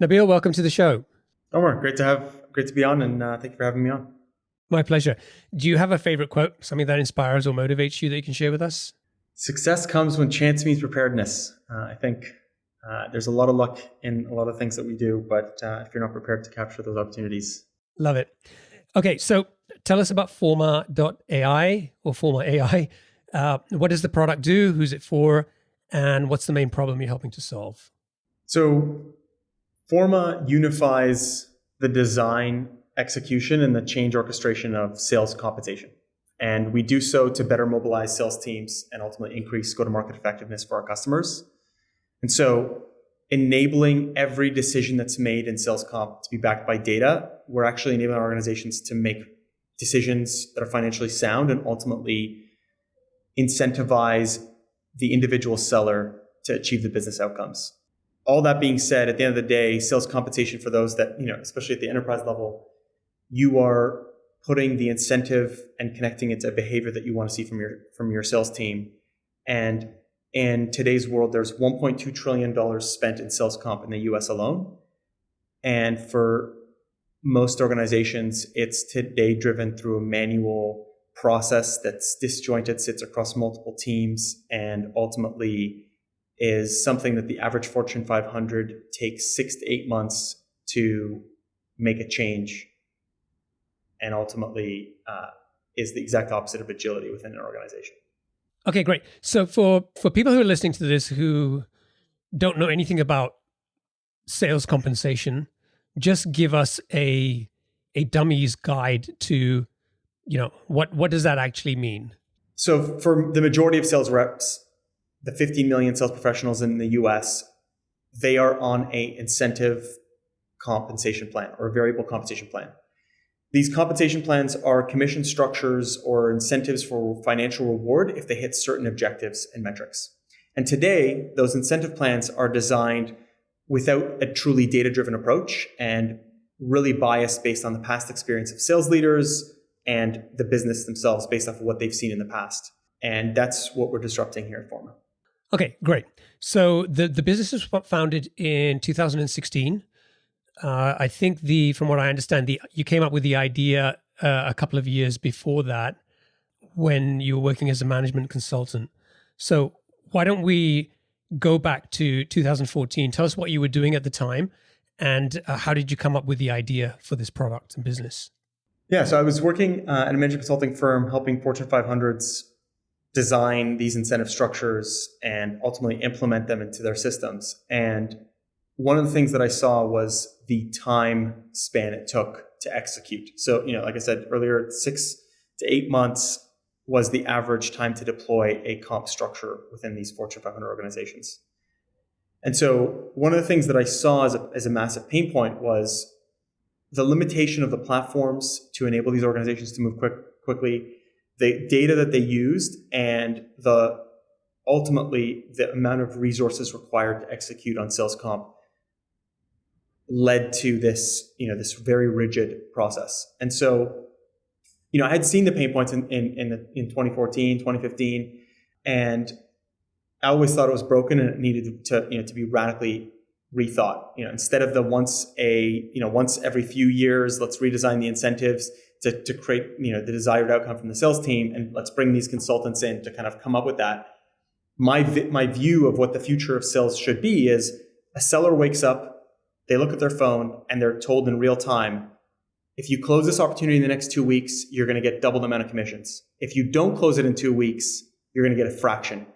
Nabeil, welcome to the show. Omar, great to be on, and thank you for having me on. My pleasure. Do you have a favorite quote, something that inspires or motivates you that you can share with us? Success comes when chance meets preparedness. I think there's a lot of luck in a lot of things that we do, but if you're not prepared to capture those opportunities. Love it. Okay, so tell us about Forma.ai or Forma.ai. What does the product do? Who's it for? And what's the main problem you're helping to solve? So Forma unifies the design, execution, and the change orchestration of sales compensation. And we do so to better mobilize sales teams and ultimately increase go-to-market effectiveness for our customers. And so enabling every decision that's made in sales comp to be backed by data, we're actually enabling our organizations to make decisions that are financially sound and ultimately incentivize the individual seller to achieve the business outcomes. All that being said, at the end of the day, sales compensation for those that, especially at the enterprise level, you are putting the incentive and connecting it to behavior that you want to see from your sales team. And in today's world, there's $1.2 trillion spent in sales comp in the US alone. And for most organizations, it's today driven through a manual process that's disjointed, sits across multiple teams, and ultimately is something that the average Fortune 500 takes 6 to 8 months to make a change, and ultimately is the exact opposite of agility within an organization. Okay, great. So for people who are listening to this who don't know anything about sales compensation, just give us a dummy's guide to, what does that actually mean? So for the majority of sales reps, the 15 million sales professionals in the US, they are on a incentive compensation plan or a variable compensation plan. These compensation plans are commission structures or incentives for financial reward if they hit certain objectives and metrics. And today, those incentive plans are designed without a truly data-driven approach and really biased based on the past experience of sales leaders and the business themselves based off of what they've seen in the past. And that's what we're disrupting here at Forma. Okay, great. So the business was founded in 2016. I think from what I understand, you came up with the idea a couple of years before that when you were working as a management consultant. So why don't we go back to 2014? Tell us what you were doing at the time and how did you come up with the idea for this product and business? Yeah, so I was working at a management consulting firm helping Fortune 500s design these incentive structures and ultimately implement them into their systems. And one of the things that I saw was the time span it took to execute. So, like I said earlier, 6 to 8 months was the average time to deploy a comp structure within these Fortune 500 organizations. And so one of the things that I saw as a massive pain point was the limitation of the platforms to enable these organizations to move quickly, the data that they used, and ultimately the amount of resources required to execute on sales comp led to this, this very rigid process. And so, I had seen the pain points in 2014, 2015, and I always thought it was broken and it needed to be radically rethought. Instead of the once every few years, let's redesign the incentives to create, the desired outcome from the sales team, and let's bring these consultants in to kind of come up with that. My view of what the future of sales should be is a seller wakes up, they look at their phone, and they're told in real time, if you close this opportunity in the next 2 weeks, you're going to get double the amount of commissions. If you don't close it in 2 weeks, you're going to get a fraction,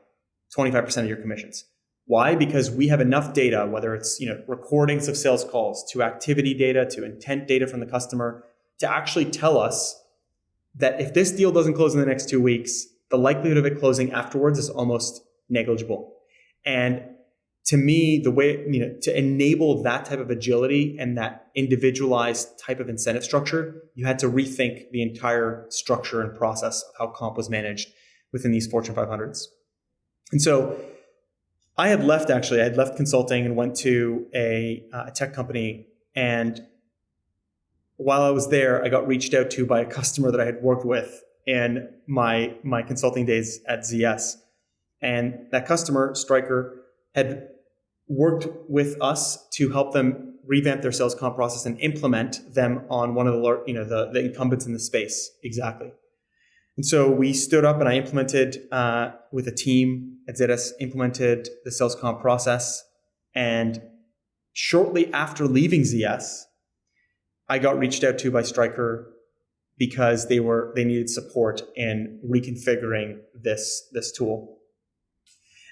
25% of your commissions. Why? Because we have enough data, whether it's recordings of sales calls, to activity data, to intent data from the customer, to actually tell us that if this deal doesn't close in the next 2 weeks, the likelihood of it closing afterwards is almost negligible. And to me, the way, to enable that type of agility and that individualized type of incentive structure, you had to rethink the entire structure and process of how comp was managed within these Fortune 500s. And so I had left consulting and went to a tech company. And while I was there, I got reached out to by a customer that I had worked with in my consulting days at ZS. And that customer, Stryker, had worked with us to help them revamp their sales comp process and implement them on one of the incumbents in the space. Exactly. And so we stood up and I implemented with a team at ZS, implemented the sales comp process. And shortly after leaving ZS, I got reached out to by Stryker because they needed support in reconfiguring this tool.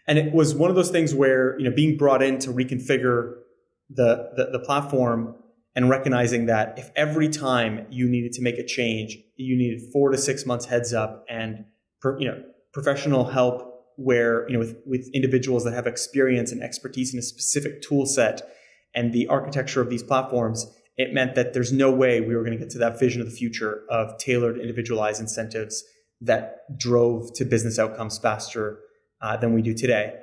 And it was one of those things where, being brought in to reconfigure the platform and recognizing that if every time you needed to make a change, you needed 4 to 6 months heads up and professional help where, with individuals that have experience and expertise in a specific tool set and the architecture of these platforms, it meant that there's no way we were going to get to that vision of the future of tailored, individualized incentives that drove to business outcomes faster than we do today.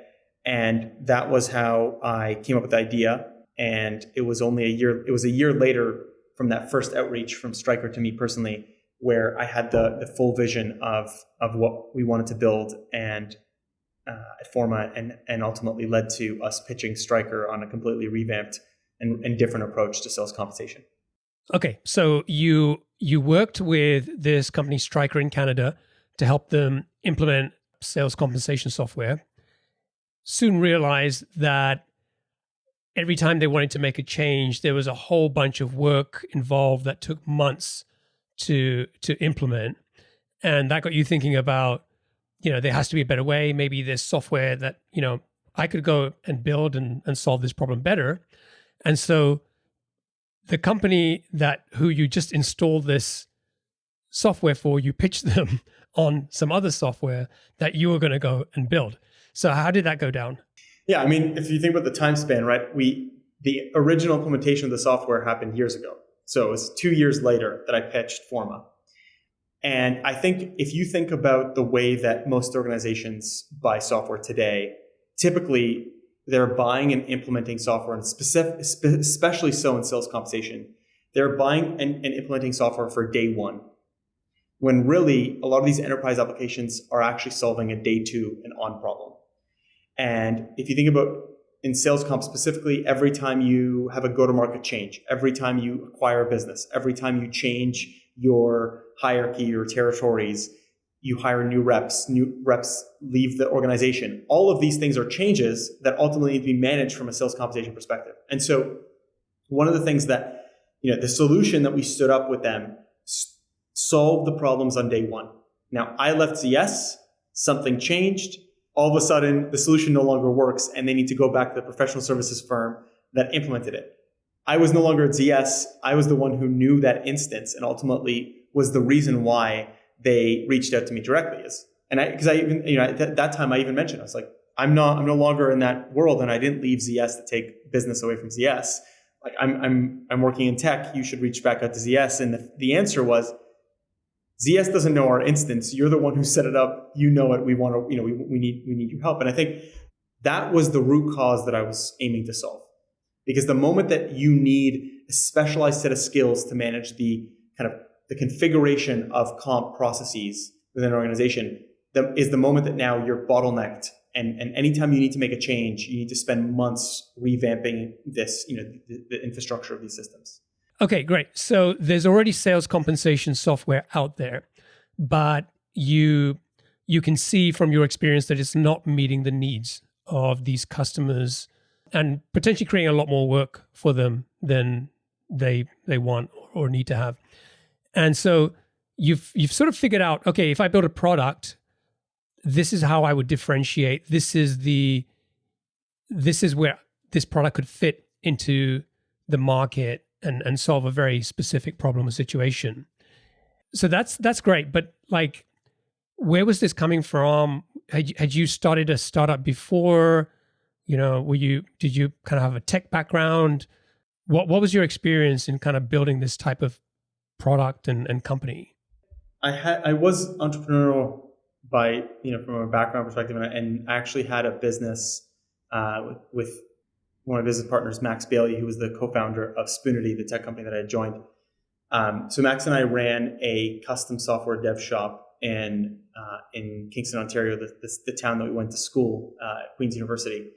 And that was how I came up with the idea. And it was only a year later from that first outreach from Stryker to me personally, where I had the full vision of what we wanted to build and at Forma, and ultimately led to us pitching Stryker on a completely revamped and different approach to sales compensation. Okay, so you worked with this company Stryker in Canada to help them implement sales compensation software. Soon realized that every time they wanted to make a change, there was a whole bunch of work involved that took months to implement. And that got you thinking about, there has to be a better way. Maybe there's software that, I could go and build and solve this problem better. And so the company who you just installed this software for, you pitched them on some other software that you were going to go and build. So how did that go down? Yeah, I mean, if you think about the time span, right? The original implementation of the software happened years ago. So it was 2 years later that I pitched Forma. And I think if you think about the way that most organizations buy software today, typically they're buying and implementing software, and especially so in sales compensation, they're buying and implementing software for day one, when really a lot of these enterprise applications are actually solving a day two and on problem. And if you think about in sales comp specifically, every time you have a go-to-market change, every time you acquire a business, every time you change your hierarchy, your territories, you hire new reps leave the organization. All of these things are changes that ultimately need to be managed from a sales compensation perspective. And so one of the things that, the solution that we stood up with them solved the problems on day one. Now, I left ZS, something changed. All of a sudden, the solution no longer works, and they need to go back to the professional services firm that implemented it. I was no longer at ZS. I was the one who knew that instance and ultimately was the reason why they reached out to me directly. Because I even, at that time I even mentioned, I was like, I'm no longer in that world, and I didn't leave ZS to take business away from ZS. Like I'm working in tech. You should reach back out to ZS. And the answer was, ZS doesn't know our instance. You're the one who set it up. You know it. We want to, we need your help. And I think that was the root cause that I was aiming to solve. Because the moment that you need a specialized set of skills to manage the kind of the configuration of comp processes within an organization, is the moment that now you're bottlenecked. And anytime you need to make a change, you need to spend months revamping this, the infrastructure of these systems. Okay, great. So there's already sales compensation software out there, but you can see from your experience that it's not meeting the needs of these customers and potentially creating a lot more work for them than they want or need to have. And so you've sort of figured out, okay, if I build a product, this is how I would differentiate. This is where this product could fit into the market and solve a very specific problem or situation. So that's great. But like, where was this coming from? Had you started a startup before? Did you kind of have a tech background? What was your experience in kind of building this type of product and company? I was entrepreneurial by, from a background perspective, and I actually had a business with one of my business partners, Max Bailey, who was the co-founder of Spoonity, the tech company that I had joined. So Max and I ran a custom software dev shop in Kingston, Ontario, the town that we went to school, Queen's University.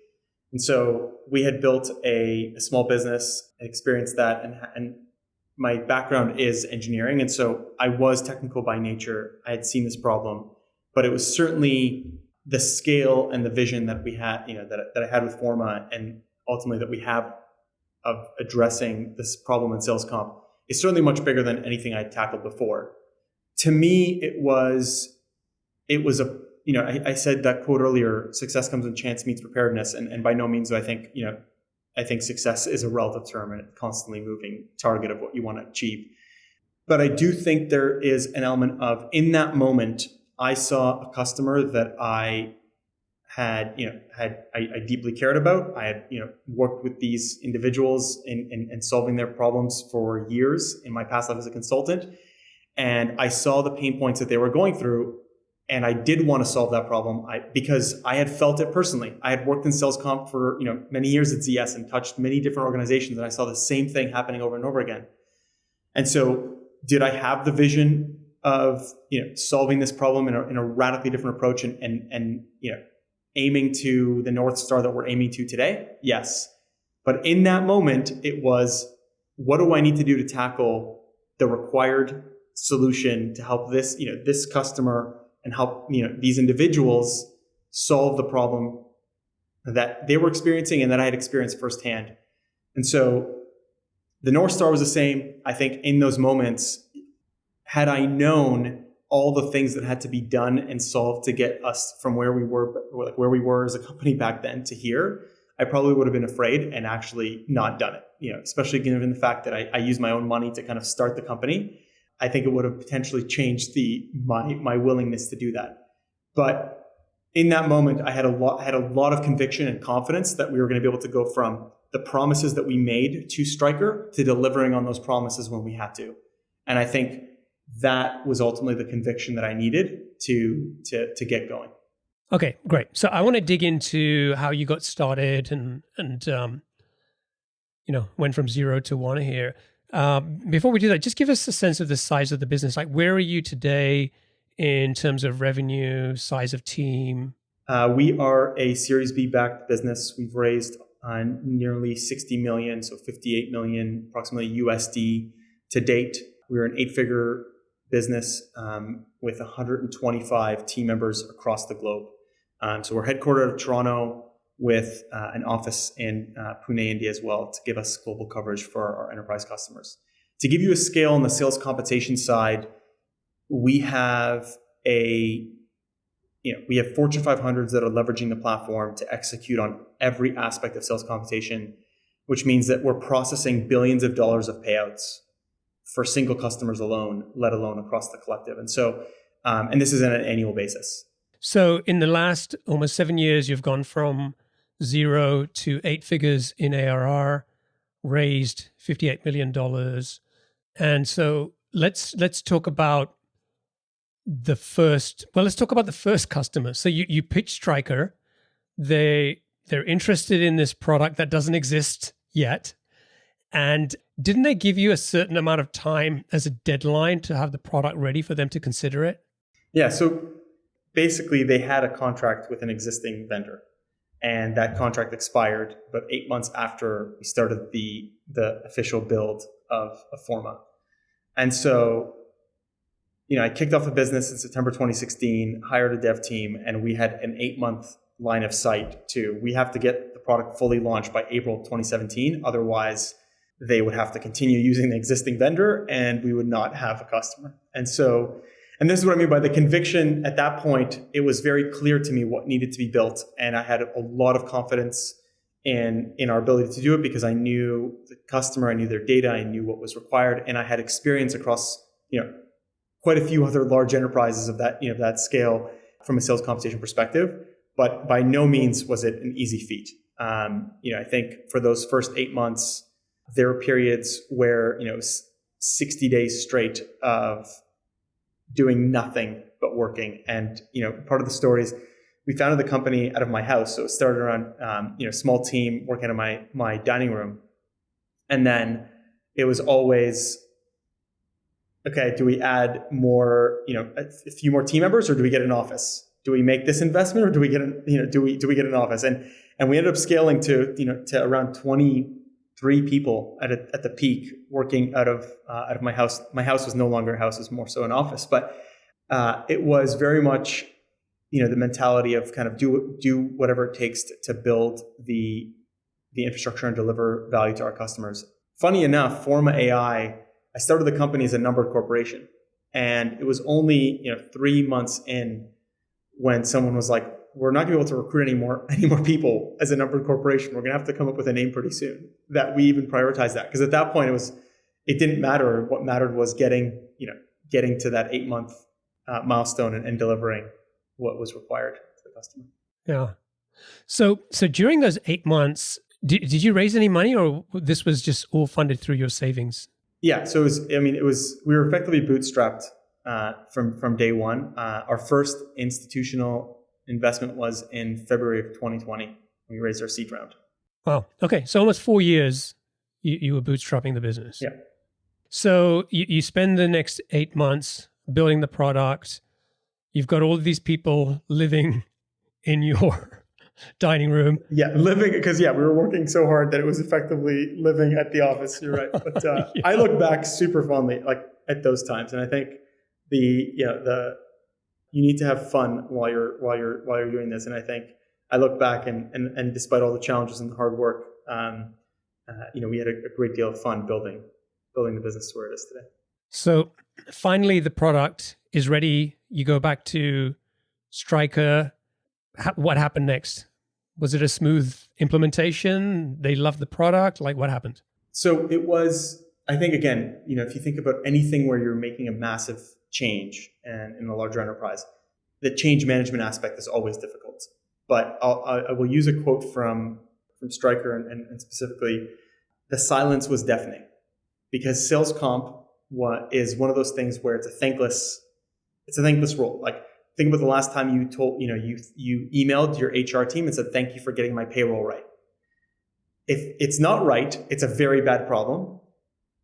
And so we had built a small business, experienced that, and my background is engineering. And so I was technical by nature. I had seen this problem, but it was certainly the scale and the vision that we had, that I had with Forma, and ultimately that we have of addressing this problem in sales comp is certainly much bigger than anything I'd tackled before. To me, it was I said that quote earlier, success comes when chance meets preparedness. And by no means do I think success is a relative term and a constantly moving target of what you want to achieve. But I do think there is an element of, in that moment, I saw a customer that I deeply cared about. I had, worked with these individuals in solving their problems for years in my past life as a consultant. And I saw the pain points that they were going through. And I did want to solve that problem because I had felt it personally. I had worked in sales comp for many years at ZS and touched many different organizations, and I saw the same thing happening over and over again. And so, did I have the vision of solving this problem in a radically different approach and aiming to the North Star that we're aiming to today? Yes. But in that moment, it was, what do I need to do to tackle the required solution to help this customer and help these individuals solve the problem that they were experiencing and that I had experienced firsthand. And so the North Star was the same. I think in those moments, had I known all the things that had to be done and solved to get us from where we were as a company back then to here, I probably would have been afraid and actually not done it. Especially given the fact that I used my own money to kind of start the company. I think it would have potentially changed my willingness to do that. But in that moment, I had a lot of conviction and confidence that we were going to be able to go from the promises that we made to Stryker to delivering on those promises when we had to. And I think that was ultimately the conviction that I needed to get going. Okay, great. So I want to dig into how you got started and went from 0 to 1 here. Before we do that, just give us a sense of the size of the business. Like, where are you today in terms of revenue, size of team? We are a Series B backed business. We've raised nearly 60 million, so 58 million approximately USD to date. We're an 8-figure business with 125 team members across the globe. So we're headquartered in Toronto with an office in Pune, India as well, to give us global coverage for our enterprise customers. To give you a scale on the sales compensation side, we have Fortune 500s that are leveraging the platform to execute on every aspect of sales compensation, which means that we're processing billions of dollars of payouts for single customers alone, let alone across the collective. And so, and this is on an annual basis. So in the last almost 7 years, you've gone from 0 to 8 figures in ARR, raised $58 million. And so let's talk about the first customer. So you pitch Stryker. They're interested in this product that doesn't exist yet. And didn't they give you a certain amount of time as a deadline to have the product ready for them to consider it? Yeah. So basically, they had a contract with an existing vendor, and that contract expired about 8 months after we started the official build of Forma. And so, I kicked off the business in September 2016, hired a dev team, and we had an 8-month line of sight we have to get the product fully launched by April 2017. Otherwise, they would have to continue using the existing vendor and we would not have a customer. And this is what I mean by the conviction. At that point, it was very clear to me what needed to be built. And I had a lot of confidence in our ability to do it because I knew the customer, I knew their data, I knew what was required. And I had experience across, quite a few other large enterprises of that scale from a sales compensation perspective. But by no means was it an easy feat. I think for those first 8 months, there were periods where, 60 days straight of doing nothing but working. And, part of the story is we founded the company out of my house. So it started around, small team working out of my dining room. And then it was always, okay, do we add more, a few more team members, or do we get an office? do we make this investment or do we get do we get an office? And we ended up scaling to around 23 people at the peak, working out of my house. My house was no longer a house; it was more so an office. But it was very much the mentality of kind of do whatever it takes to build the infrastructure and deliver value to our customers. Funny enough, Forma.ai, I started the company as a numbered corporation, and it was only 3 months in when someone was like, "We're not going to be able to recruit any more people as a numbered corporation. We're going to have to come up with a name pretty soon." That we even prioritized that, because at that point it didn't matter. What mattered was getting to that 8-month milestone and delivering what was required to the customer. Yeah. So during those 8 months, did you raise any money, or this was just all funded through your savings? Yeah. So we were effectively bootstrapped from day one. Our first institutional investment was in February of 2020. We raised our seed round. Wow. Okay. So almost 4 years you were bootstrapping the business. Yeah. So you spend the next 8 months building the product. You've got all of these people living in your dining room. Yeah, living, because we were working so hard that it was effectively living at the office. You're right. But Yeah. I look back super fondly at those times, and I think you need to have fun while you're doing this. And I think I look back and despite all the challenges and the hard work, we had a great deal of fun building the business to where it is today. So finally, the product is ready. You go back to Striker. What happened next? Was it a smooth implementation? They loved the product? Like, what happened? So it was, I think, again, if you think about anything where you're making a massive change and in a larger enterprise, the change management aspect is always difficult. But I will use a quote from Striker and specifically, the silence was deafening, because sales comp is one of those things where it's a thankless role. Like, think about the last time you emailed your HR team and said, "Thank you for getting my payroll right." If it's not right, it's a very bad problem,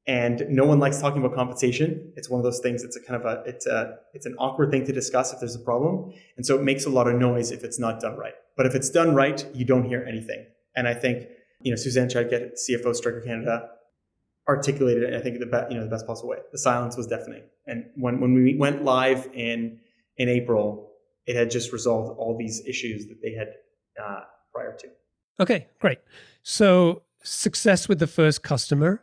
and no one likes talking about compensation. It's one of those things. It's it's an awkward thing to discuss if there's a problem, and so it makes a lot of noise if it's not done right. But if it's done right, you don't hear anything. And I think Suzanne Chadket, CFO Striker Canada, articulated it, I think, the best possible way. The silence was deafening, and when we went live in April, it had just resolved all these issues that they had prior to. Okay, great. So success with the first customer.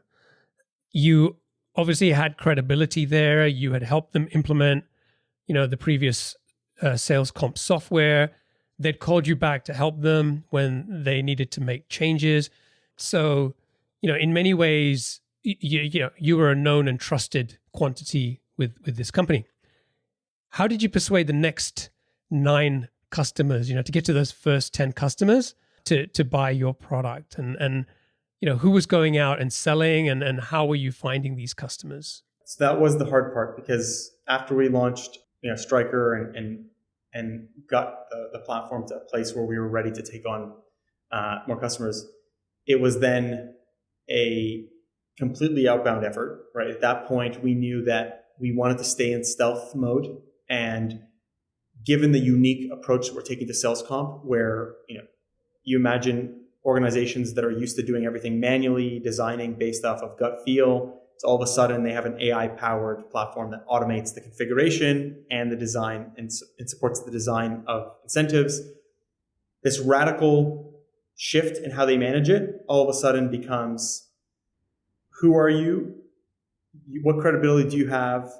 You obviously had credibility there. You had helped them implement, the previous sales comp software. They'd called you back to help them when they needed to make changes. So, in many ways, you were a known and trusted quantity with this company. How did you persuade the next 9 customers, to get to those first 10 customers to buy your product? And who was going out and selling, and how were you finding these customers? So that was the hard part, because after we launched Striker and got the platform to a place where we were ready to take on more customers, it was then a completely outbound effort, right? At that point, we knew that we wanted to stay in stealth mode. And given the unique approach that we're taking to sales comp, where you imagine organizations that are used to doing everything manually, designing based off of gut feel, so all of a sudden they have an AI-powered platform that automates the configuration and the design and supports the design of incentives. This radical shift in how they manage it all of a sudden becomes, who are you? What credibility do you have?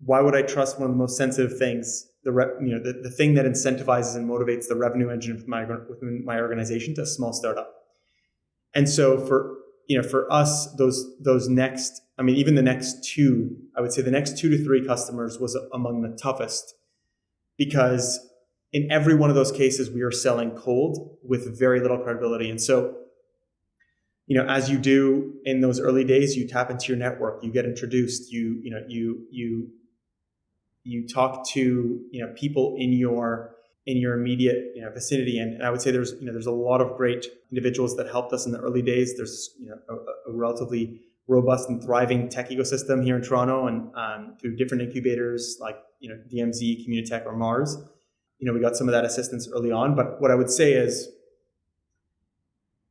Why would I trust one of the most sensitive things, the thing that incentivizes and motivates the revenue engine within my organization, to a small startup? And so for us, those next, even the next 2, I would say the next 2 to 3 customers was among the toughest, because in every one of those cases we are selling cold with very little credibility. And so, as you do in those early days, you tap into your network, you get introduced, you talk to people in your immediate vicinity, and I would say there's a lot of great individuals that helped us in the early days. There's a relatively robust and thriving tech ecosystem here in Toronto, and through different incubators like DMZ, Communitech, or Mars. we got some of that assistance early on. But what I would say is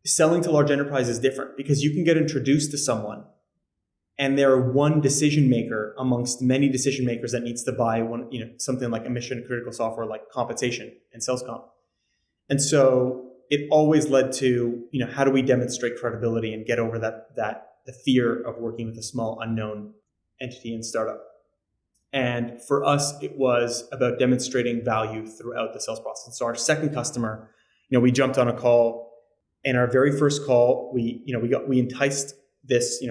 selling to large enterprise is different because you can get introduced to someone and they're one decision maker amongst many decision makers that needs to buy something like a mission critical software like compensation and sales comp. And so it always led to, how do we demonstrate credibility and get over the fear of working with a small unknown entity and startup. And for us, it was about demonstrating value throughout the sales process. So our second customer, we jumped on a call. In our very first call, we enticed this,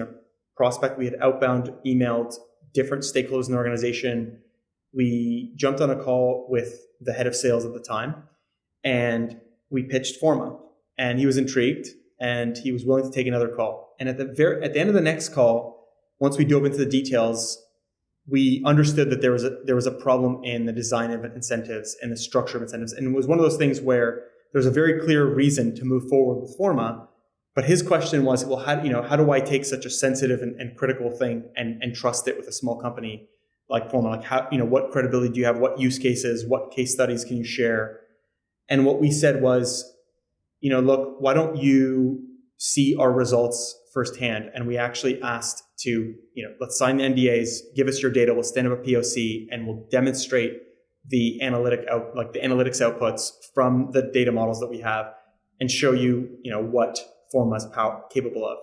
prospect. We had outbound emailed different stakeholders in the organization. We jumped on a call with the head of sales at the time, and we pitched Forma. And he was intrigued, and he was willing to take another call. And at the end of the next call, once we dove into the details, we understood that there was a problem in the design of incentives and the structure of incentives. And it was one of those things where there's a very clear reason to move forward with Forma. But his question was, well, how do I take such a sensitive and critical thing and trust it with a small company like Forma? Like how, what credibility do you have? What use cases, what case studies can you share? And what we said was, look, why don't you see our results firsthand? And we actually asked to, let's sign the NDAs, give us your data, we'll stand up a POC, and we'll demonstrate the analytics outputs from the data models that we have and show you, what Forma is capable of.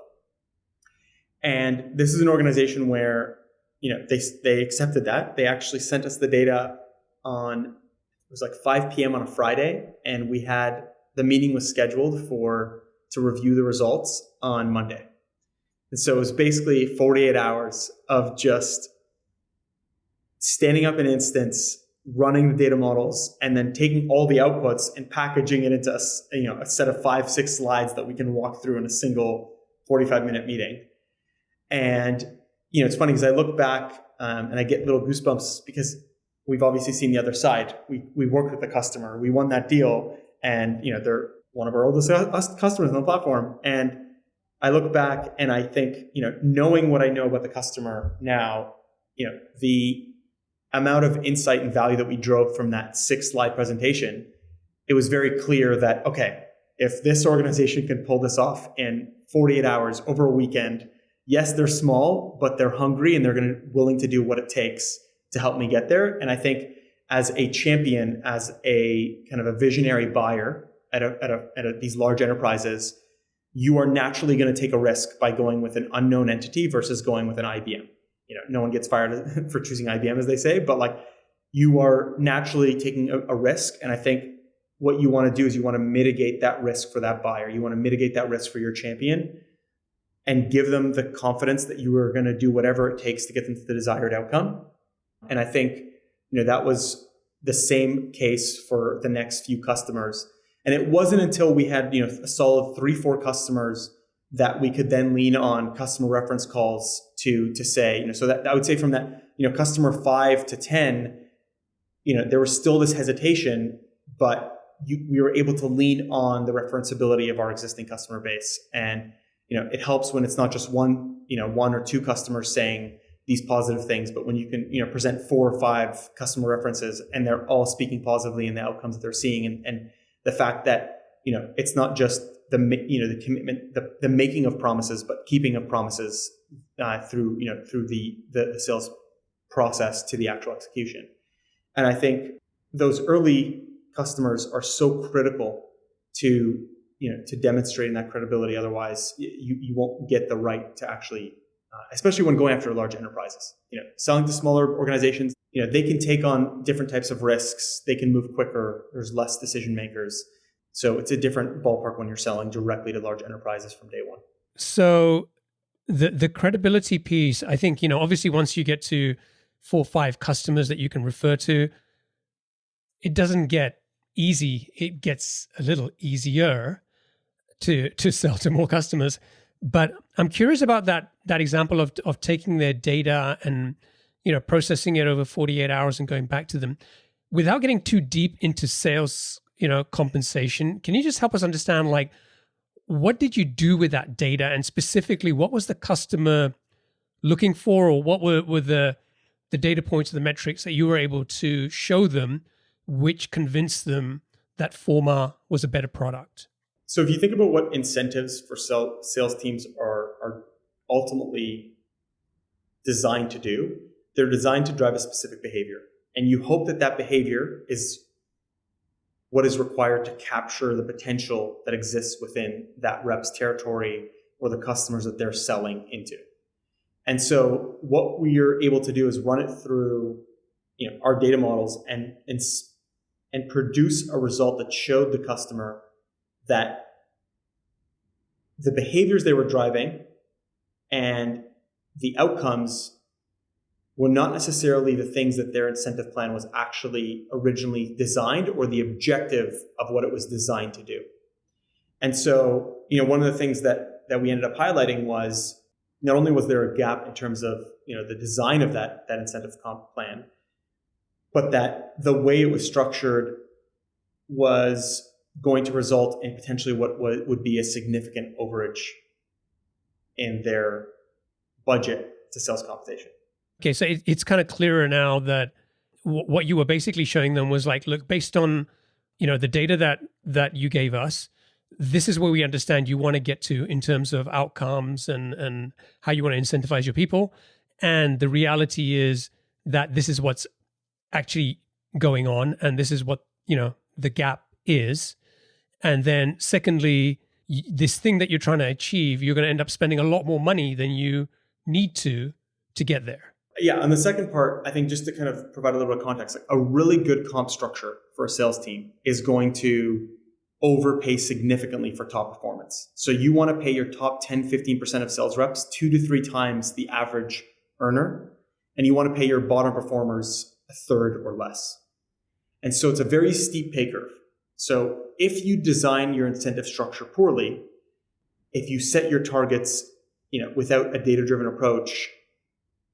And this is an organization where, they accepted that. They actually sent us the data it was like 5 p.m. on a Friday, and the meeting was scheduled to review the results on Monday. And so it was basically 48 hours of just standing up an instance, running the data models, and then taking all the outputs and packaging it into a set of 5-6 slides that we can walk through in a single 45-minute meeting. And it's funny because I look back and I get little goosebumps because we've obviously seen the other side. We worked with the customer, we won that deal, and they're one of our oldest customers on the platform. And I look back and I think, knowing what I know about the customer now, the amount of insight and value that we drove from that 6-slide presentation, it was very clear that, okay, if this organization can pull this off in 48 hours over a weekend, yes, they're small, but they're hungry and they're willing to do what it takes to help me get there. And I think as a champion, as a kind of a visionary buyer at these large enterprises, you are naturally going to take a risk by going with an unknown entity versus going with an IBM. No one gets fired for choosing IBM, as they say, but you are naturally taking a risk. And I think what you want to do is you want to mitigate that risk for that buyer. You want to mitigate that risk for your champion and give them the confidence that you are going to do whatever it takes to get them to the desired outcome. And I think, that was the same case for the next few customers. And it wasn't until we had, a solid 3-4 customers that we could then lean on customer reference calls to say, so that I would say from that, customer 5 to 10, there was still this hesitation, but we were able to lean on the referenceability of our existing customer base. And, it helps when it's not just one or 2 customers saying these positive things, but when you can, present 4 or 5 customer references and they're all speaking positively in the outcomes that they're seeing. And the fact that, it's not just the commitment, the making of promises, but keeping of promises through the sales process to the actual execution. And I think those early customers are so critical to demonstrating that credibility. Otherwise, you won't get the right to actually, especially when going after large enterprises. Selling to smaller organizations, they can take on different types of risks. They can move quicker. There's less decision makers. So it's a different ballpark when you're selling directly to large enterprises from day one. So the credibility piece, I think, obviously once you get to 4 or 5 customers that you can refer to, it doesn't get easy. It gets a little easier to sell to more customers. But I'm curious about that example of taking their data and, processing it over 48 hours and going back to them. Without getting too deep into sales, compensation, can you just help us understand, what did you do with that data? And specifically, what was the customer looking for, or what were the data points or the metrics that you were able to show them which convinced them that Forma was a better product? So if you think about what incentives for sales teams are ultimately designed to do, they're designed to drive a specific behavior. And you hope that that behavior is what is required to capture the potential that exists within that rep's territory or the customers that they're selling into. And so what we are able to do is run it through our data models and produce a result that showed the customer that the behaviors they were driving and the outcomes were not necessarily the things that their incentive plan was actually originally designed or the objective of what it was designed to do. And so, one of the things that we ended up highlighting was not only was there a gap in terms of, the design of that incentive comp plan, but that the way it was structured was going to result in potentially what would be a significant overage in their budget to sales compensation. Okay, so it's kind of clearer now that what you were basically showing them was like, look, based on the data that you gave us, this is where we understand you want to get to in terms of outcomes and how you want to incentivize your people. And the reality is that this is what's actually going on, and this is what the gap is. And then secondly, this thing that you're trying to achieve, you're going to end up spending a lot more money than you need to get there. Yeah, on the second part, I think just to kind of provide a little bit of context, like a really good comp structure for a sales team is going to overpay significantly for top performance. So you want to pay your top 10, 15% of sales reps 2 to 3 times the average earner, and you want to pay your bottom performers a third or less. And so it's a very steep pay curve. So if you design your incentive structure poorly, if you set your targets, without a data-driven approach,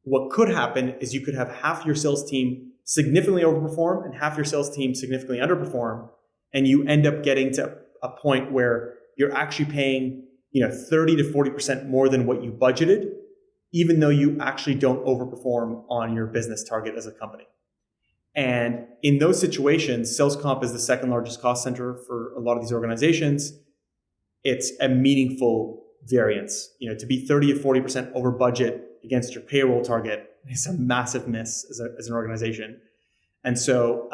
what could happen is you could have half your sales team significantly overperform and half your sales team significantly underperform. And you end up getting to a point where you're actually paying, 30 to 40% more than what you budgeted, even though you actually don't overperform on your business target as a company. And in those situations, sales comp is the second largest cost center for a lot of these organizations. It's a meaningful variance. To be 30 to 40% over budget against your payroll target is a massive miss as an organization. And so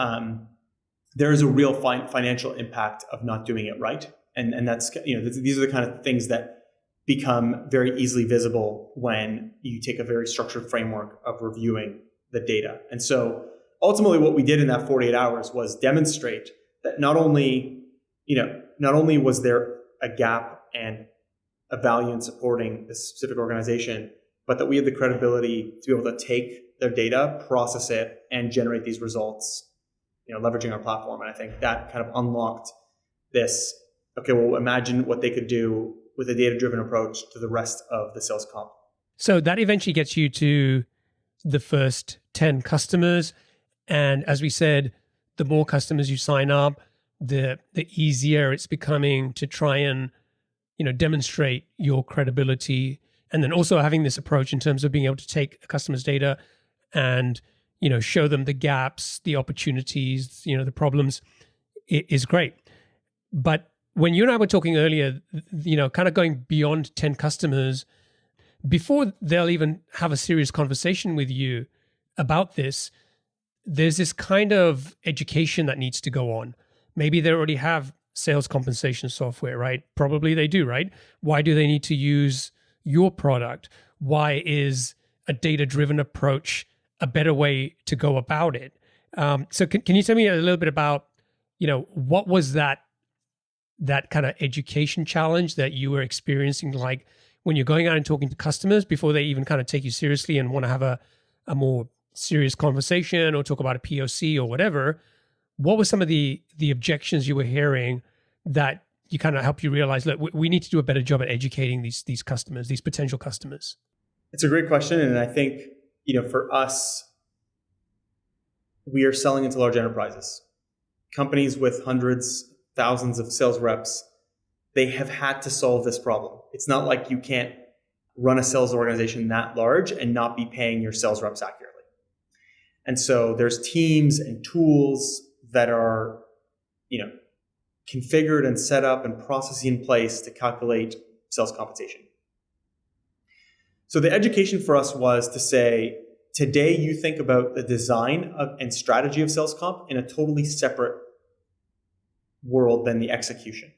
there is a real financial impact of not doing it right. And that's, these are the kind of things that become very easily visible when you take a very structured framework of reviewing the data. And so ultimately what we did in that 48 hours was demonstrate that not only was there a gap and a value in supporting this specific organization, but that we had the credibility to be able to take their data, process it, and generate these results, leveraging our platform. And I think that kind of unlocked this, okay, well, imagine what they could do with a data-driven approach to the rest of the sales comp. So that eventually gets you to the first 10 customers. And as we said, the more customers you sign up, the easier it's becoming to try and, demonstrate your credibility. And then also having this approach in terms of being able to take a customer's data and, show them the gaps, the opportunities, the problems is great. But when you and I were talking earlier, kind of going beyond 10 customers, before they'll even have a serious conversation with you about this, there's this kind of education that needs to go on. Maybe they already have sales compensation software, right? Probably they do, right? Why do they need to use your product? Why is a data-driven approach a better way to go about it? So can you tell me a little bit about, what was that kind of education challenge that you were experiencing, like when you're going out and talking to customers before they even kind of take you seriously and want to have a more serious conversation or talk about a POC or whatever? What were some of the objections you were hearing that you kind of help you realize, look, we need to do a better job at educating these customers, these potential customers? It's a great question. And I think, for us, we are selling into large enterprises, companies with hundreds, thousands of sales reps. They have had to solve this problem. It's not like you can't run a sales organization that large and not be paying your sales reps accurately. And so there's teams and tools that are, configured and set up and processes in place to calculate sales compensation. So the education for us was to say, today you think about the design and strategy of sales comp in a totally separate world than the execution.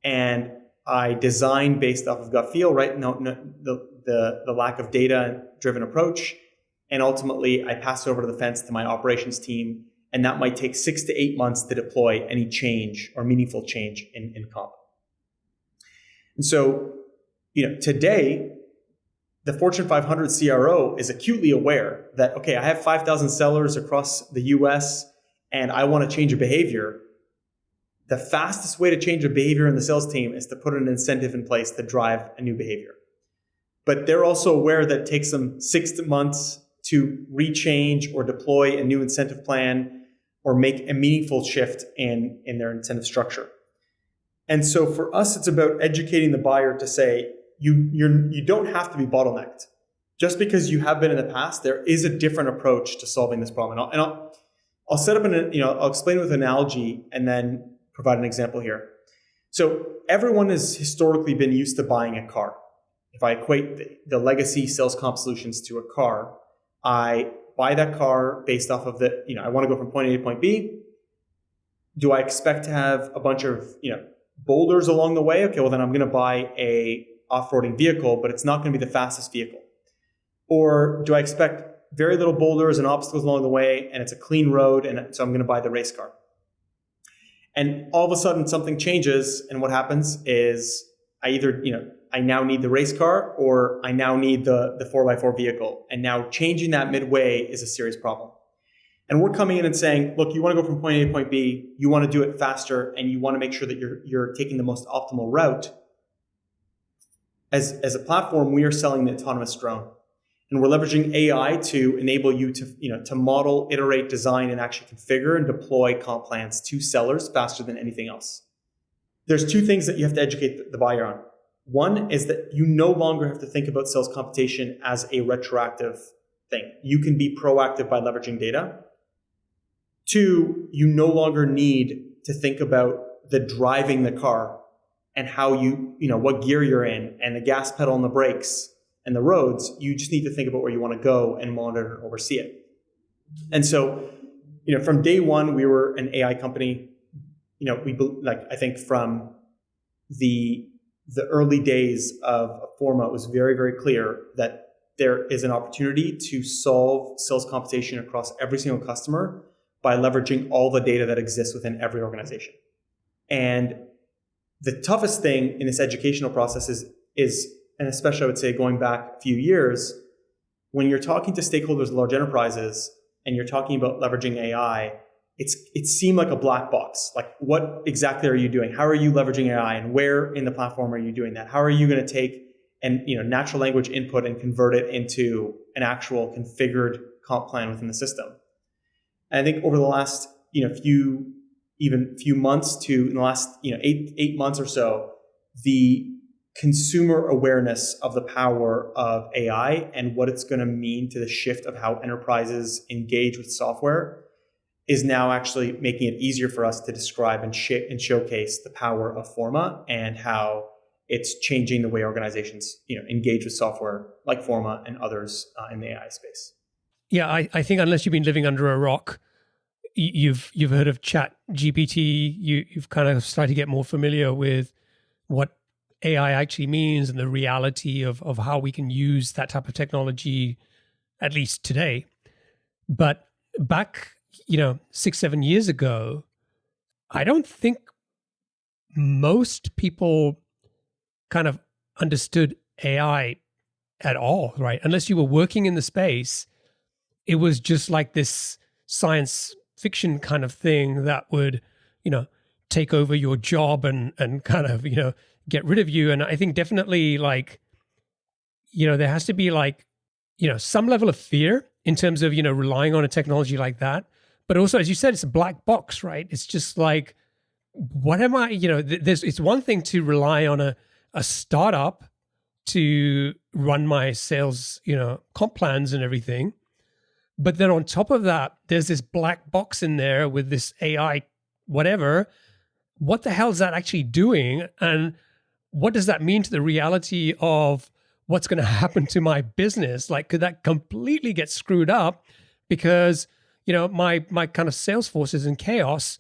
And I design based off of gut feel, right? The lack of data-driven approach. And ultimately, I pass it over to the fence to my operations team. And that might take 6 to 8 months to deploy any change or meaningful change in comp. And so, today, the Fortune 500 CRO is acutely aware that, okay, I have 5,000 sellers across the US and I want to change a behavior. The fastest way to change a behavior in the sales team is to put an incentive in place to drive a new behavior. But they're also aware that it takes them 6 months to rechange or deploy a new incentive plan or make a meaningful shift in their incentive structure. And so for us, it's about educating the buyer to say, you don't have to be bottlenecked. Just because you have been in the past, there is a different approach to solving this problem. And I'll set up I'll explain with an analogy and then provide an example here. So everyone has historically been used to buying a car. If I equate the legacy sales comp solutions to a car, I buy that car based off of I want to go from point A to point B. Do I expect to have a bunch of, boulders along the way? Okay, well then I'm going to buy a off-roading vehicle, but it's not going to be the fastest vehicle. Or do I expect very little boulders and obstacles along the way and it's a clean road and so I'm going to buy the race car? And all of a sudden something changes and what happens is I either, I now need the race car or I now need the 4x4 vehicle. And now changing that midway is a serious problem. And we're coming in and saying, look, you want to go from point A to point B, you want to do it faster, and you want to make sure that you're taking the most optimal route. As a platform, we are selling the autonomous drone. And we're leveraging AI to enable you to model, iterate, design, and actually configure and deploy comp plans to sellers faster than anything else. There's 2 things that you have to educate the buyer on. One is that you no longer have to think about sales compensation as a retroactive thing. You can be proactive by leveraging data. 2, you no longer need to think about the driving the car and how what gear you're in and the gas pedal and the brakes and the roads. You just need to think about where you want to go and monitor and oversee it. And so, from day one, we were an AI company. I think from the early days of Forma, it was very, very clear that there is an opportunity to solve sales compensation across every single customer by leveraging all the data that exists within every organization. And the toughest thing in this educational process is, and especially I would say going back a few years, when you're talking to stakeholders of large enterprises and you're talking about leveraging AI, it seemed like a black box. Like, what exactly are you doing? How are you leveraging AI, and where in the platform are you doing that? How are you going to take natural language input and convert it into an actual configured comp plan within the system? And I think over the last few months to in the last 8 months or so, the consumer awareness of the power of AI and what it's going to mean to the shift of how enterprises engage with software is now actually making it easier for us to describe and showcase the power of Forma and how it's changing the way organizations engage with software like Forma and others in the AI space. Yeah, I think unless you've been living under a rock, you've heard of Chat GPT. You've kind of started to get more familiar with what AI actually means and the reality of how we can use that type of technology, at least today. But back 6-7 years ago, I don't think most people kind of understood AI at all, right? Unless you were working in the space, it was just like this science fiction kind of thing that would, take over your job and kind of, get rid of you. And I think definitely there has to be some level of fear in terms of, relying on a technology like that. But also, as you said, it's a black box, right? It's just like, what am I, it's one thing to rely on a startup to run my sales, comp plans and everything. But then on top of that, there's this black box in there with this AI, whatever. What the hell is that actually doing? And what does that mean to the reality of what's going to happen to my business? Like, could that completely get screwed up because, my kind of sales force is in chaos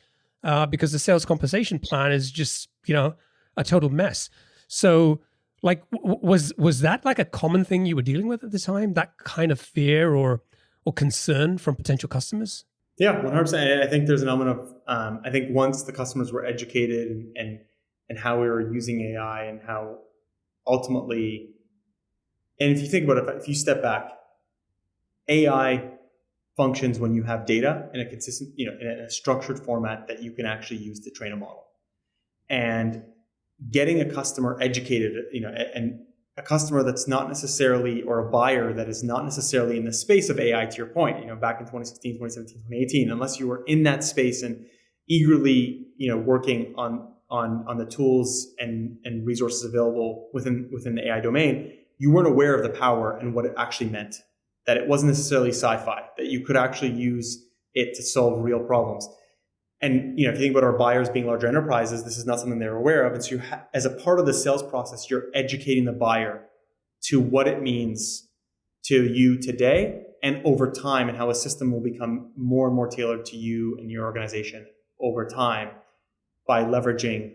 because the sales compensation plan is just, a total mess. So like, was that like a common thing you were dealing with at the time? That kind of fear or concern from potential customers? Yeah, 100%. I think there's an element of, I think once the customers were educated and how we were using AI and how ultimately, and if you think about it, if you step back, AI functions when you have data in a consistent, in a structured format that you can actually use to train a model. And getting a customer educated, and a customer that's not necessarily, or a buyer that is not necessarily in the space of AI, to your point, back in 2016, 2017, 2018, unless you were in that space and eagerly, working on the tools and resources available within the AI domain, you weren't aware of the power and what it actually meant. That it wasn't necessarily sci-fi, that you could actually use it to solve real problems. And if you think about our buyers being larger enterprises, this is not something they're aware of. And so as a part of the sales process, you're educating the buyer to what it means to you today and over time, and how a system will become more and more tailored to you and your organization over time by leveraging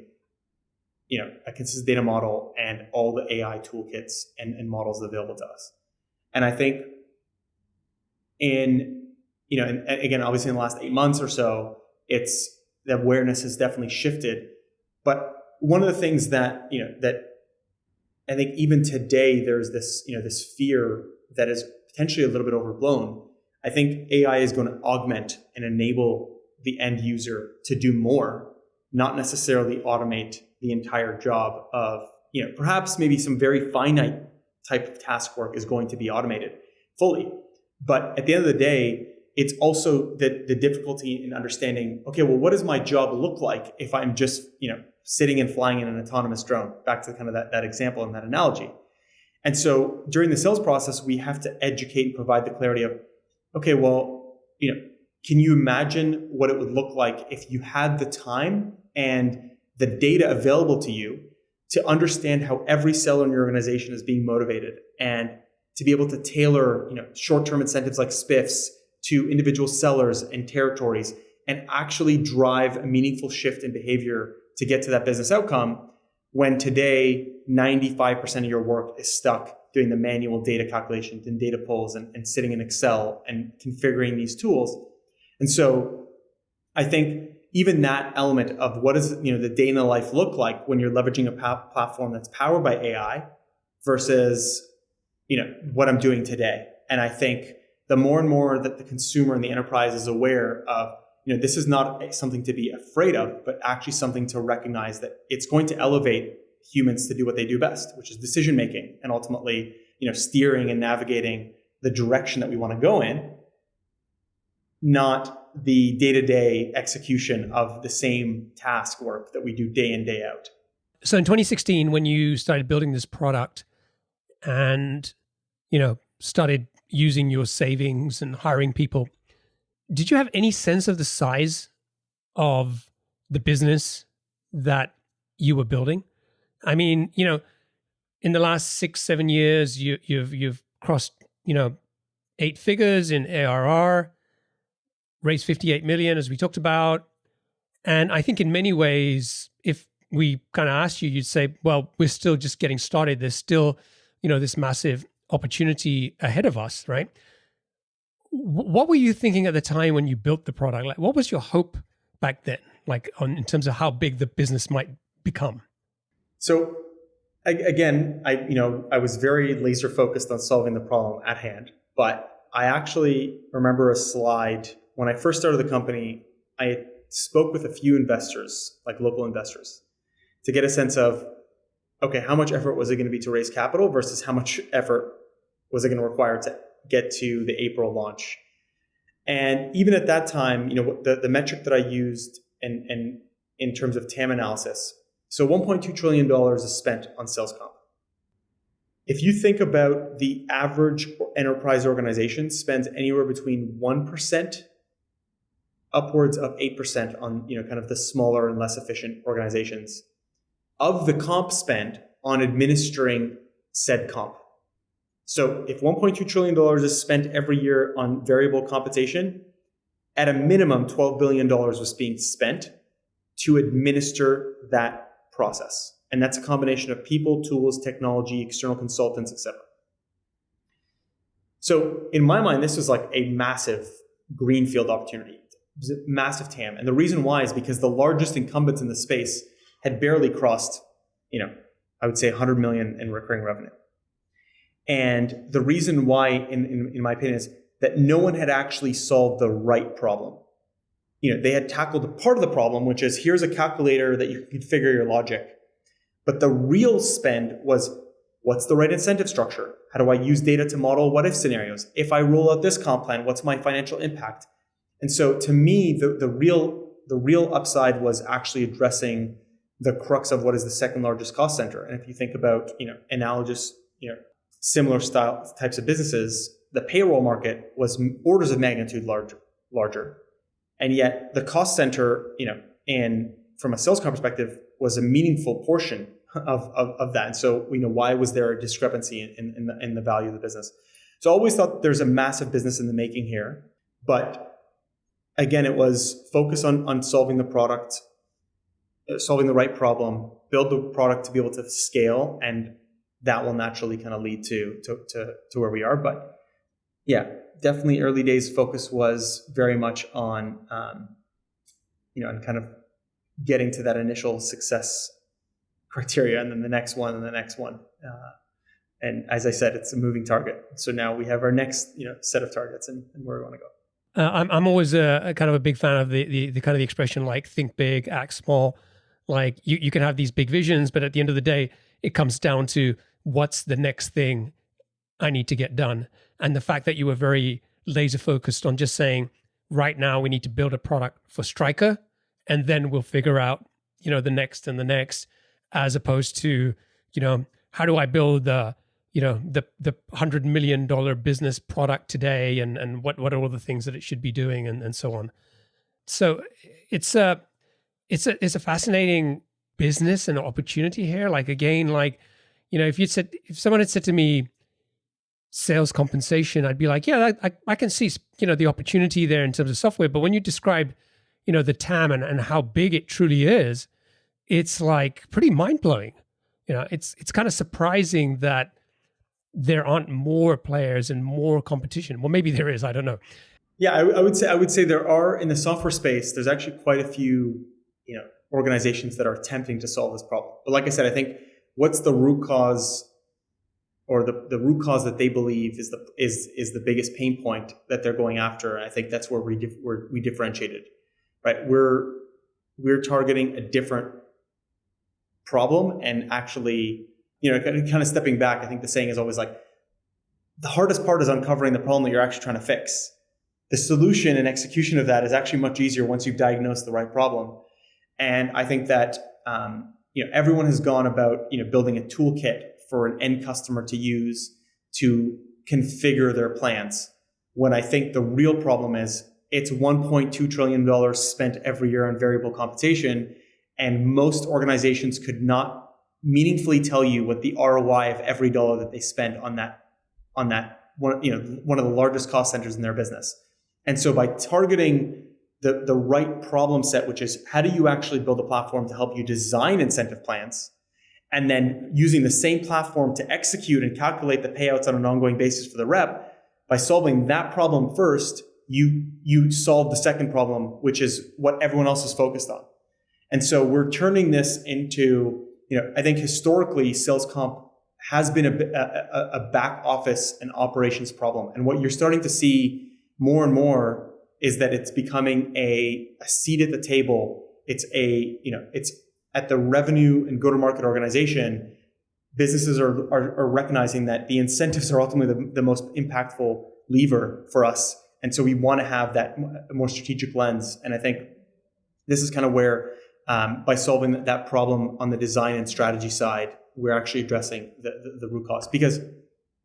a consistent data model and all the AI toolkits and models available to us. And I think and again, obviously in the last 8 months or so, it's the awareness has definitely shifted. But one of the things that, that I think even today, there's this, this fear that is potentially a little bit overblown. I think AI is going to augment and enable the end user to do more, not necessarily automate the entire job of, perhaps maybe some very finite type of task work is going to be automated fully. But at the end of the day, it's also the difficulty in understanding, okay, well, what does my job look like if I'm just, sitting and flying in an autonomous drone? Back to kind of that example and that analogy. And so during the sales process, we have to educate and provide the clarity of, okay, well, can you imagine what it would look like if you had the time and the data available to you to understand how every seller in your organization is being motivated, and to be able to tailor, short-term incentives like spiffs to individual sellers and territories, and actually drive a meaningful shift in behavior to get to that business outcome, when today 95% of your work is stuck doing the manual data calculations and data pulls and sitting in Excel and configuring these tools. And so I think even that element of what does the day in the life look like when you're leveraging a platform that's powered by AI versus what I'm doing today. And I think the more and more that the consumer and the enterprise is aware of, this is not something to be afraid of, but actually something to recognize that it's going to elevate humans to do what they do best, which is decision making and ultimately, steering and navigating the direction that we want to go in, not the day-to-day execution of the same task work that we do day in, day out. So in 2016, when you started building this product and, started using your savings and hiring people, did you have any sense of the size of the business that you were building? I mean, in the last 6-7 years, you've crossed, 8 figures in ARR, raised 58 million, as we talked about. And I think in many ways, if we kind of asked you, you'd say, well, we're still just getting started. There's still, this massive opportunity ahead of us, right? What were you thinking at the time when you built the product? Like, what was your hope back then, like in terms of how big the business might become? So I was very laser focused on solving the problem at hand, but I actually remember a slide when I first started the company. I spoke with a few investors, like local investors, to get a sense of, okay, how much effort was it going to be to raise capital versus how much effort was it going to require to get to the April launch? And even at that time, the metric that I used and in terms of TAM analysis, so $1.2 trillion is spent on sales comp. If you think about the average enterprise organization spends anywhere between 1% upwards of 8% on, kind of the smaller and less efficient organizations of the comp spend on administering said comp. So if $1.2 trillion is spent every year on variable compensation, at a minimum, $12 billion was being spent to administer that process. And that's a combination of people, tools, technology, external consultants, etc. So in my mind, this was like a massive greenfield opportunity. It was a massive TAM. And the reason why is because the largest incumbents in the space had barely crossed, I would say 100 million in recurring revenue. And the reason why, in my opinion, is that no one had actually solved the right problem. They had tackled part of the problem, which is here's a calculator that you can configure your logic. But the real spend was, what's the right incentive structure? How do I use data to model what if scenarios? If I roll out this comp plan, what's my financial impact? And so to me, the real upside was actually addressing the crux of what is the second largest cost center. And if you think about, analogous, similar style types of businesses, the payroll market was orders of magnitude larger. And yet the cost center, and from a sales comp perspective, was a meaningful portion of that. And so, why was there a discrepancy in the value of the business? So I always thought there's a massive business in the making here. But again, it was focus on solving the product, solving the right problem, build the product to be able to scale, and that will naturally kind of lead to where we are. But yeah, definitely early days focus was very much on, and kind of getting to that initial success criteria, and then the next one and the next one. And as I said, it's a moving target. So now we have our next, set of targets and where we want to go. I'm always a kind of a big fan of the kind of the expression like think big, act small. Like you can have these big visions, but at the end of the day, it comes down to what's the next thing I need to get done. And the fact that you were very laser focused on just saying, right now we need to build a product for Striker, and then we'll figure out, the next and the next, as opposed to, how do I build the $100 million business product today, and what are all the things that it should be doing, and so on. So it's a fascinating business and opportunity here. Like again, if someone had said to me sales compensation, I'd be like, yeah, I can see the opportunity there in terms of software. But when you describe the TAM and how big it truly is, it's like pretty mind-blowing. It's kind of surprising that there aren't more players and more competition. Well, maybe there is, I don't know. Yeah, I would say there are, in the software space, there's actually quite a few, organizations that are attempting to solve this problem. But like I said, I think what's the root cause, or the root cause that they believe is the biggest pain point that they're going after. And I think that's where we differentiated, right? We're targeting a different problem, and actually, kind of stepping back. I think the saying is always like, the hardest part is uncovering the problem that you're actually trying to fix. The solution and execution of that is actually much easier once you've diagnosed the right problem. And I think that everyone has gone about building a toolkit for an end customer to use to configure their plans, when I think the real problem is it's $1.2 trillion spent every year on variable compensation, and most organizations could not meaningfully tell you what the ROI of every dollar that they spend on that one of the largest cost centers in their business. And so by targeting the right problem set, which is how do you actually build a platform to help you design incentive plans, and then using the same platform to execute and calculate the payouts on an ongoing basis for the rep, by solving that problem first, you solve the second problem, which is what everyone else is focused on. And so we're turning this into, I think historically sales comp has been a back office and operations problem. And what you're starting to see more and more is that it's becoming a seat at the table. It's at the revenue and go-to-market organization. Businesses are recognizing that the incentives are ultimately the most impactful lever for us. And so we want to have that more strategic lens. And I think this is kind of where, by solving that problem on the design and strategy side, we're actually addressing the root cause. Because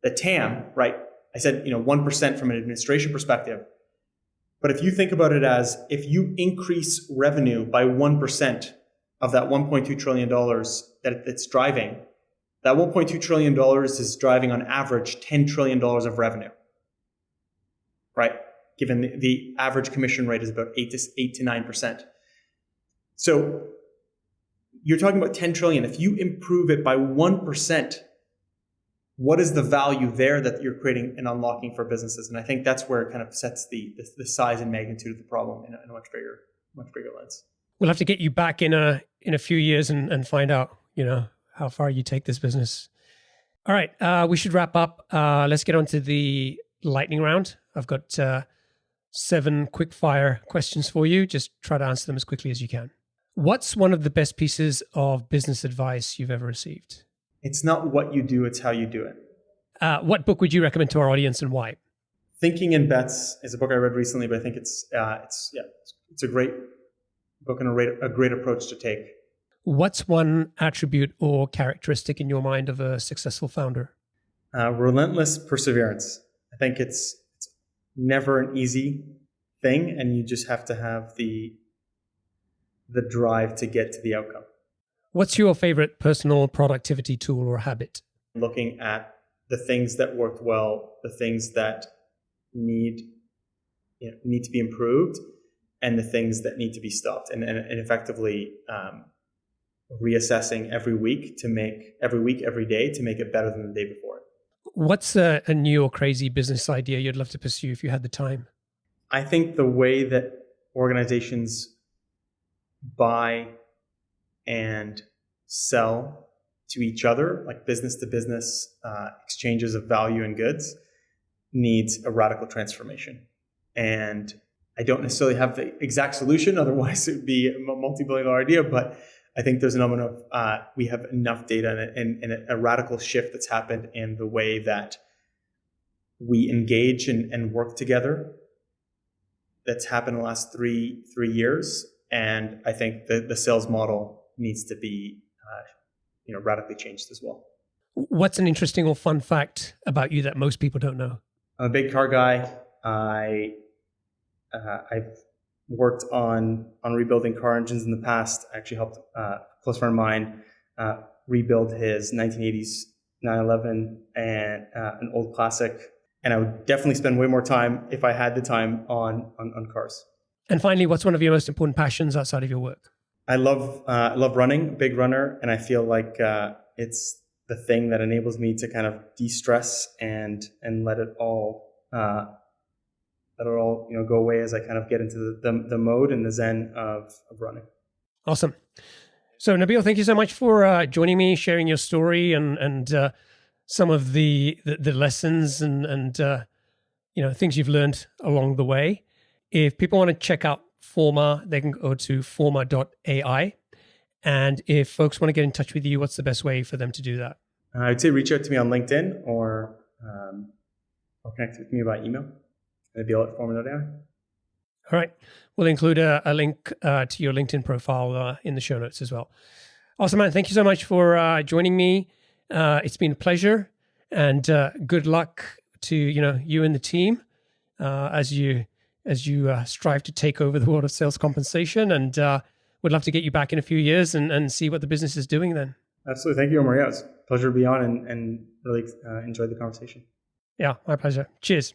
the TAM, right? I said, 1% from an administration perspective. But if you think about it as if you increase revenue by 1% of that $1.2 trillion that it's driving, that $1.2 trillion is driving on average $10 trillion of revenue, right? Given the average commission rate is about 8 to 9%. So you're talking about 10 trillion. If you improve it by 1%, what is the value there that you're creating and unlocking for businesses? And I think that's where it kind of sets the size and magnitude of the problem in a much bigger lens. We'll have to get you back in a few years and find out, how far you take this business. All right, we should wrap up. Let's get on to the lightning round. I've got 7 quick fire questions for you. Just try to answer them as quickly as you can. What's one of the best pieces of business advice you've ever received? It's not what you do, it's how you do it. What book would you recommend to our audience and why? Thinking in Bets is a book I read recently, but I think it's a great book and a great approach to take. What's one attribute or characteristic in your mind of a successful founder? Relentless perseverance. I think it's never an easy thing, and you just have to have the drive to get to the outcome. What's your favorite personal productivity tool or habit? Looking at the things that worked well, the things that need to be improved, and the things that need to be stopped, and effectively reassessing every week, every day to make it better than the day before. What's a new or crazy business idea you'd love to pursue if you had the time? I think the way that organizations buy and sell to each other, like business to business exchanges of value and goods, needs a radical transformation. And I don't necessarily have the exact solution, otherwise it would be a multi-billion-dollar idea, but I think there's an element of we have enough data and a radical shift that's happened in the way that we engage and work together that's happened in the last three years. And I think the sales model needs to be radically changed as well. What's an interesting or fun fact about you that most people don't know? I'm a big car guy. I've worked on rebuilding car engines in the past. I actually helped a close friend of mine rebuild his 1980s 911 and an old classic. And I would definitely spend way more time, if I had the time, on cars. And finally, what's one of your most important passions outside of your work? I love running, big runner, and I feel like it's the thing that enables me to kind of de-stress and let it all go away as I kind of get into the mode and the zen of running. Awesome. So Nabeil, thank you so much for joining me, sharing your story and some of the lessons and things you've learned along the way. If people want to check out Forma, they can go to Forma.ai. And if folks want to get in touch with you, what's the best way for them to do that? I would say reach out to me on LinkedIn or connect with me by email. Nabeil at Forma.ai. All right. We'll include a link to your LinkedIn profile in the show notes as well. Awesome, man. Thank you so much for joining me. It's been a pleasure, and good luck to you and the team as you strive to take over the world of sales compensation. And would love to get you back in a few years and see what the business is doing then. Absolutely. Thank you, Omar. Yeah, it's a pleasure to be on and really enjoyed the conversation. Yeah, my pleasure. Cheers.